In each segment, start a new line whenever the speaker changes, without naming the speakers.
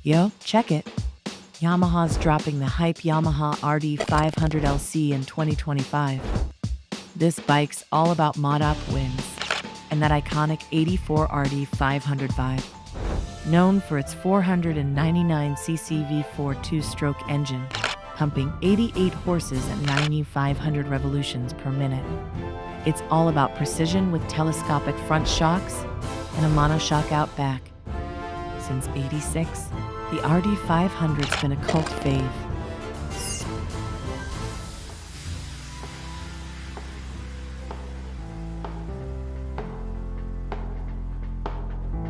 Yo, check it. Yamaha's dropping the hype Yamaha RD500LC in 2025. This bike's all about mod-up wins and that iconic 84 RD500 vibe. Known for its 499cc V4 two-stroke engine, pumping 88 horses at 9,500 revolutions per minute. It's all about precision with telescopic front shocks and a monoshock out back. Since '86, the RD500's been a cult fave.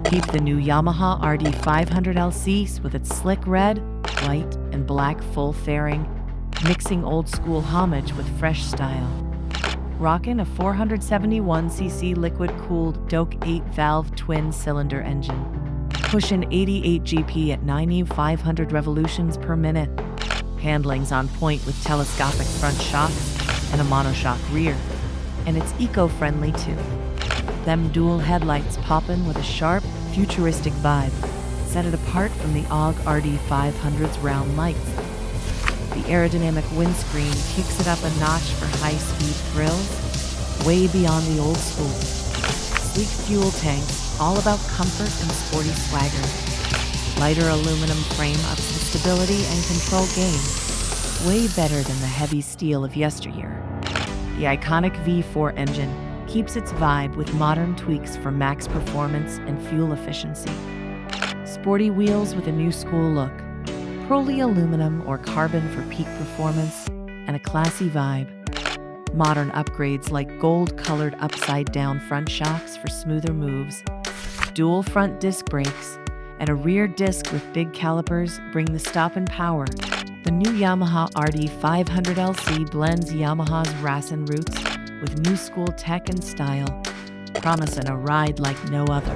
Keep the new Yamaha RD500LC with its slick red, white, and black full fairing, mixing old-school homage with fresh style. Rockin' a 471cc liquid-cooled Doak 8-valve twin-cylinder engine, pushing 88 GP at 9,500 revolutions per minute. Handling's on point with telescopic front shocks and a monoshock rear, and it's eco-friendly too. Them dual headlights poppin' with a sharp, futuristic vibe set it apart from the OG RD500's round lights. The aerodynamic windscreen kicks it up a notch for high-speed thrills, way beyond the old school. Sleek fuel tanks, all about comfort and sporty swagger. Lighter aluminum frame ups the stability and control game, way better than the heavy steel of yesteryear. The iconic V4 engine keeps its vibe with modern tweaks for max performance and fuel efficiency. Sporty wheels with a new school look, pearly aluminum or carbon for peak performance, and a classy vibe. Modern upgrades like gold-colored upside-down front shocks for smoother moves, dual front disc brakes, and a rear disc with big calipers bring the stop and power. The new Yamaha RD500LC blends Yamaha's racing roots with new school tech and style, promising a ride like no other.